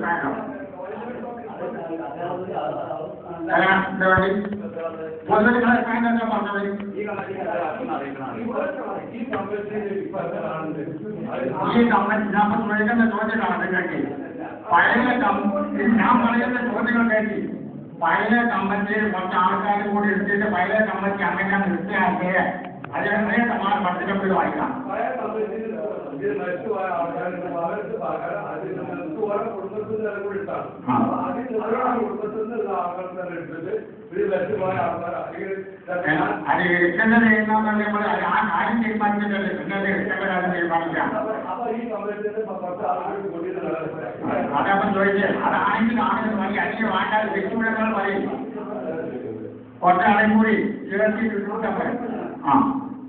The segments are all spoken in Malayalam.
വേണം. എന്താ വേണ്ടി പൊതുവെ പറഞ്ഞത് ഈ കമ്മറ്റി ഞാൻ ചോദിക്കുന്ന ചോദ്യങ്ങളാണ് കേട്ടി പഴയ ഞാൻ പറയുന്ന ചോദ്യങ്ങൾ കേട്ടി പഴയ കമ്മറ്റിയിൽ കുറച്ച് ആൾക്കാർ കൂടി എടുത്തിട്ട് പഴയ കമ്മറ്റി അങ്ങനെ നിർത്തിയാക്കിയത് അതേ സമാനം പഠിച്ചപ്പോൾ വായിക്കാം. അത് എടുക്കേണ്ടത് ചെയ്യുന്ന ആ കാര്യം തീരുമാനിച്ചിട്ടല്ലേ പിന്നെ എടുക്കേണ്ട കാര്യം തീരുമാനിക്കാം. അതപ്പം ചോദിച്ചേ അതാണെങ്കിൽ ആണെന്ന് പറയും അല്ലെങ്കിൽ വേണ്ടാതെ വ്യക്തിവിടങ്ങൾ പറയും കുറച്ചാളെയും കൂടി ചേർത്തിട്ട് പറയും. ആ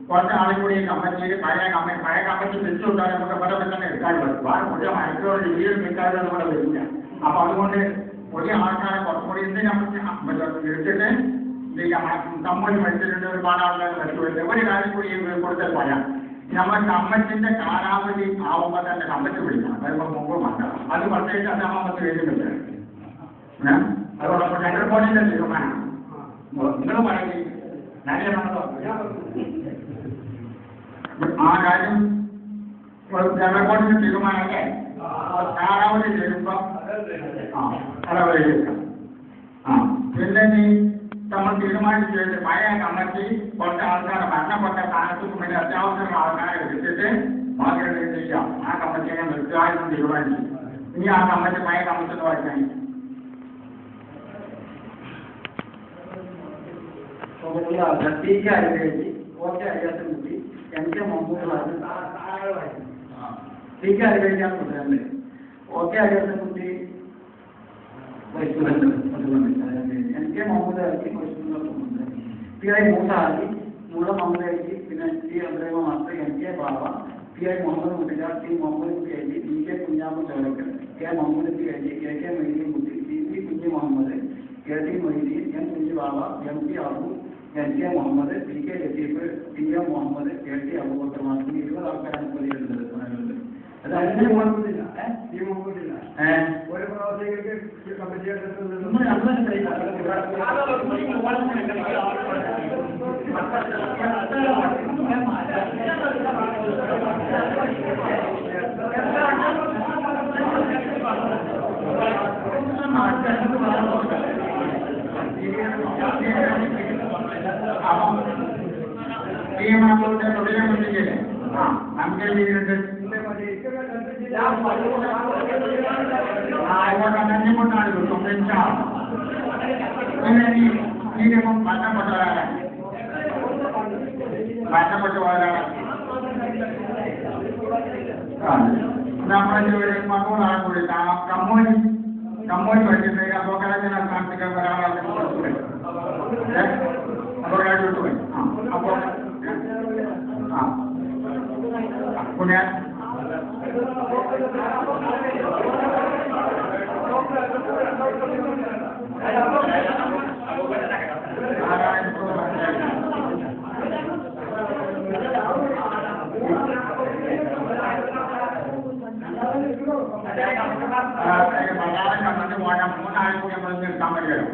കുറച്ചാളും കൂടി കമ്പനിയിൽ പഴയ കമ്പനി തിരിച്ചുകൊണ്ടാൽ നമുക്ക് പല തന്നെ എടുക്കാൻ പറ്റും. ആ പുതിയ മരത്തോട് രീതിയിൽ കിട്ടാതെ നമ്മുടെ വരില്ല. അപ്പൊ അതുകൊണ്ട് പുതിയ ആൾക്കാരെ കുറച്ചുകൂടി എടുത്തിട്ട് കമ്പനി പഠിച്ചിട്ടുണ്ട് ഒരുപാട് ആൾക്കാർ പറ്റുമല്ലോ. ഒരു കാര്യം കൂടി കൊടുത്താൽ പറയാം. നമ്മൾ കമ്മറ്റിന്റെ കാലാവധി ആവുമ്പോൾ തന്നെ കമ്മറ്റി പിടിക്കണം. അതിപ്പോൾ മുമ്പ് മാറ്റാം. അത് പ്രത്യേകിച്ച് അഞ്ചാമത്തെ എഴുതില്ല. അതോടൊപ്പം സെൻട്രൽ ബോർഡിന്റെ തീരുമാനം നിങ്ങൾ പറയുന്നത് ആ കാര്യം ജനറൽ ബോർഡിന്റെ തീരുമാനമല്ലേ കാലാവധി തീരുമ്പോൾ കാലാവധി തീർക്കാം. പിന്നെ നമ്മൾ തീരുമാനിച്ചു പഴയ കമ്മിറ്റി കുറച്ച് ആൾക്കാരെ മരണപ്പെട്ട സ്ഥാനത്തും പിന്നെ അത്യാവശ്യമുള്ള ആൾക്കാരെ എടുത്തിട്ട് ബാക്കിയുള്ള ചെയ്യാം. ആ കമ്മിറ്റിയെ നിർത്തുക എന്ന് തീരുമാനിച്ചു. ഇനി ആ കമ്മിറ്റി പഴയ കമ്മിറ്റി വായിക്കാൻ टीके आयुर्वेदी ओके अय्यासमुद्दी एनके महमूद टीके आयुर्वेदी ಅಂತ ಅಂದ್ರೆ ಓಕೆ ಅಯ्यासमुद्दी എൻകെ മുഹമ്മദ് അലി പിഐ മൂസ അലി മുള്ള മുഹമ്മദ് അലി പിന്നെ ടി അബ്രഹിമ master NK Baba PI Muhammad മുട്ടിക T Muhammad P Ali D K കുഞ്ഞാമ്പ് Cholakkal K Muhammad P Ali K K Moideen Kutty T P Kunhi Muhammad K T Moideen N Kunhi Baba M P Abu N K Muhammad P K Latheef T M Muhammad K T Abubakar master 20 ആൾക്കാരാണ് പ്രതികളുള്ളത്. അതായത് മുഹമ്മദില്ല ഈ മുഹമ്മദില്ല ഒരു പ്രവാസികൾക്ക് നന്ദികൊണ്ടാണ് മരണപ്പെട്ടു പോയതാണ് നമ്മളെ മകളാണ് കൂടി കമ്മോയി പഠിക്കുന്നത് അപകടത്തിന് സ്ഥാനത്തേക്ക് ഒരാളെ അപകടം വിട്ടുപോയി. അപ്പോൾ പുണ്യ പ്രധാനം കണ്ടിട്ട് പോയാൽ 3 ആഴ്ച നമ്മൾ നിർത്താൻ പറ്റുമല്ലോ.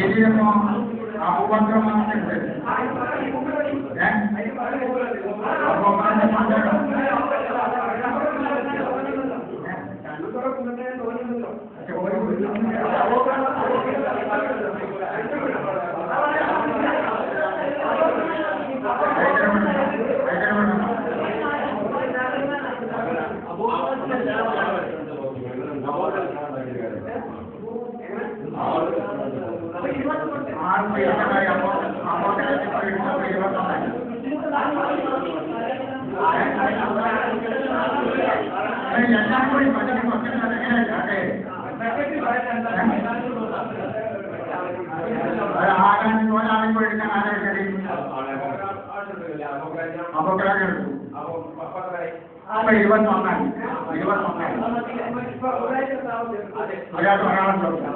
ഇതിനോ ഉപക്രമങ്ങളുണ്ട്. ആകാൻ ഒരാളിപ്പോൾ എടുക്കാൻ ആരാ കഴിയും? അപ്പൊ കിടക്ക് എടുത്തു. അപ്പൊ 21 ഒരാൾക്ക് ഒരാളെ ചോദിച്ചു.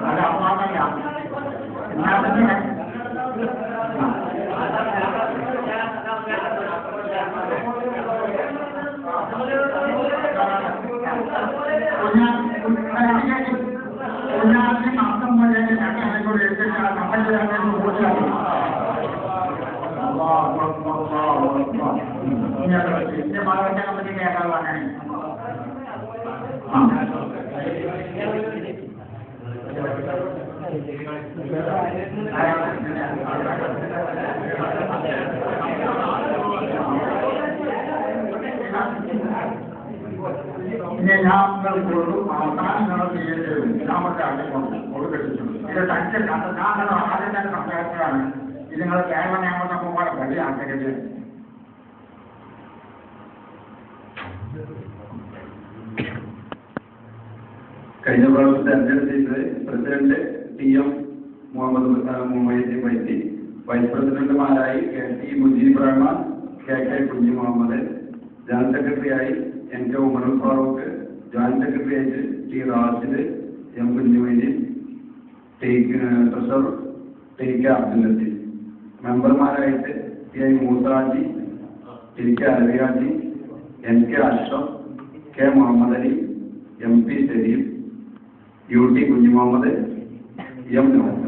അല്ല അപ്പൊ അതല്ല കുഞ്ഞാറിന് അർത്ഥം പോലെ ഞങ്ങളോട് എടുത്തിട്ട് നമ്മൾ പൂർത്തിയാക്കി എന്റെ ഭാഗത്തെ കമ്പനി കേട്ടാൽ അങ്ങനെ പിന്നെ ഞാൻകൊണ്ടു അവസാനങ്ങൾ ചെയ്യേണ്ടത് രണ്ടാമത്തെ ആദ്യം കൊടുക്കട്ടിട്ടുണ്ട്. ഇത് തനിച്ച് ഞാൻ ആദ്യം തന്നെ സംസാരിച്ചതാണ്. ഇത് നിങ്ങൾ കേരള നിയമസഭയുടെ വലിയ ആഗ്രഹിച്ചത്. കഴിഞ്ഞ പ്രാവശ്യം തെരഞ്ഞെടുത്തിട്ട് പ്രസിഡന്റ് TM മുഹമ്മദ് വൈസി, വൈസ് പ്രസിഡന്റുമാരായി KT Mujeeb Rahman, KK Kunhi Muhammad, general സെക്രട്ടറിയായി NK ഉമറുൽ ഫാറൂഖ്, ജോയിന്റ് സെക്രട്ടറിയായിട്ട് T റാഷിദ്, M കുഞ്ഞുമൈനി, ട്രഷറർ TK അബ്ദുൽ ലത്തീഫ്, മെമ്പർമാരായിട്ട് PI മൂസാജി, TK അലവിയാജി, NK Ashraf, K Muhammad Ali, MP Saleem, UT Kunhu Muhammad, M Naufal.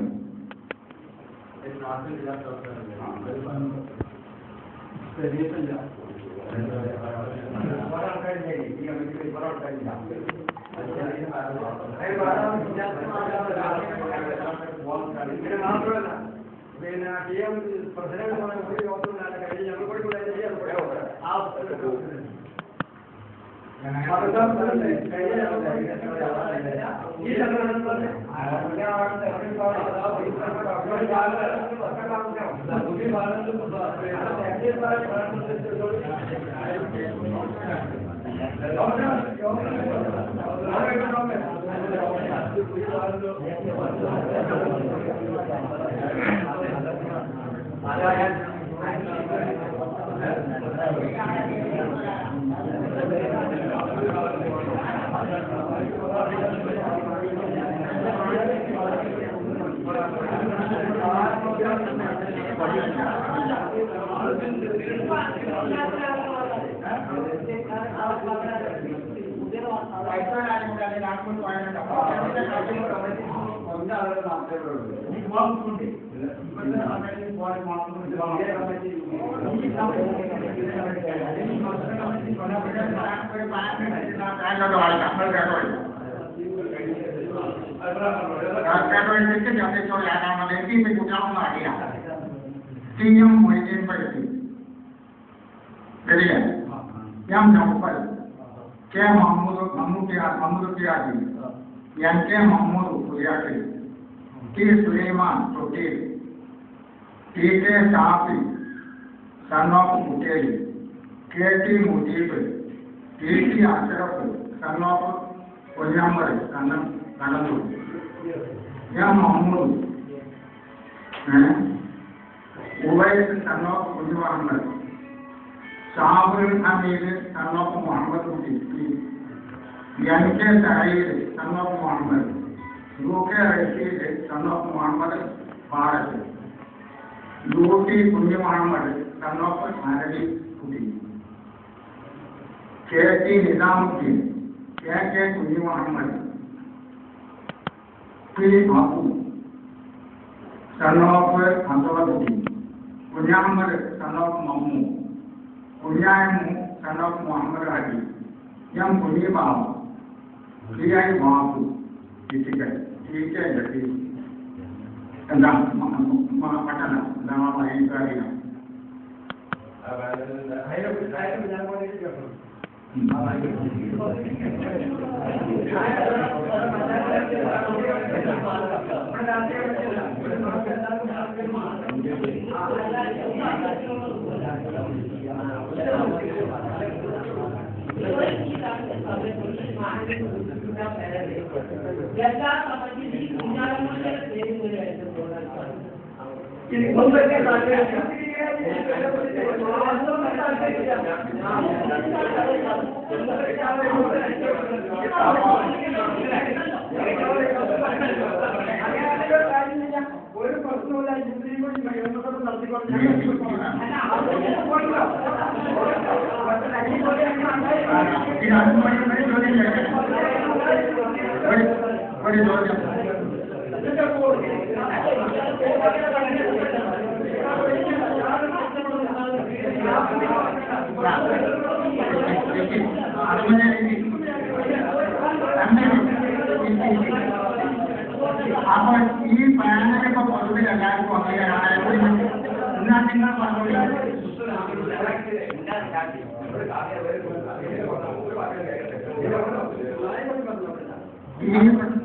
TM Moideen Faizy, M Naufal, K മമ്മൂട്ടിയാജി, NK മുഹമ്മദ് പുതിയാട്ടി, T സുലൈമാൻ തൊട്ടീർ, TK Shafi, son of Kutteri, KT Mujeeb, TT Ashraf, son of കൊല്ലമ്പർ Kannur, M Muhammad, Uvais son of Kunhu Muhammad, ഷാബുൽ Hameed son of Muhammad Kutty, NK Saheed son of Muhammad, UK Rasheed son of Muhammad Bharat, UT Kunhu Muhammad son of അരബി കുട്ടി, KT Nizamuddin, KK Kunhu Muhammad, P Babu son of Abdullakutty, Kunhammad son of Mammu, കുഞ്ഞായമ്മു son of Muhammad Ali, M Kunhibabu, PI Babu, TK Latheef. എന്താ പട്ടണ എന്താ അറിയാം. ഒരു പ്രശ്നമില്ല അപ്പൊ ഈ പാനലിപ്പോ പൊതുവിൽ എല്ലാവർക്കും എന്നാൽ നിങ്ങൾ പറഞ്ഞോളൂ.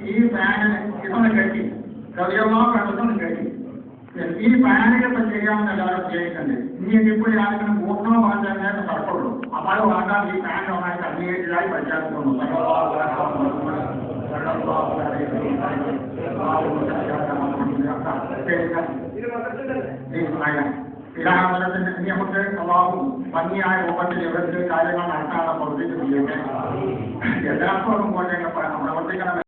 ഈ പാനൽ ഇതൊന്ന് കെട്ടി ഗൗരവമായിട്ടൊന്ന് കെട്ടി ഈ പാനലിപ്പോ ചെയ്യാമെന്ന് എല്ലാവരും ചെയ്യുന്നുണ്ട്. ഇനി ഇപ്പോൾ ആരെങ്കിലും പൂർണ്ണ പറഞ്ഞേ നടക്കുള്ളൂ. അപ്പൊ അത് വേണ്ടാം ഈ പാൻ നന്നായിട്ട് അംഗീകരിച്ചതായി പ്രഖ്യാപിക്കുന്നു. ഇലാഹത്തിന്റെ ഇനി നമുക്ക് സ്വഭാവം ഭംഗിയായ രൂപത്തിൽ ഇവർക്ക് കാര്യങ്ങൾ നടത്താനുള്ള പ്രവൃത്തി ചെയ്യട്ടെ. എല്ലാവർക്കും പോലെ പ്രവർത്തിക്കണം.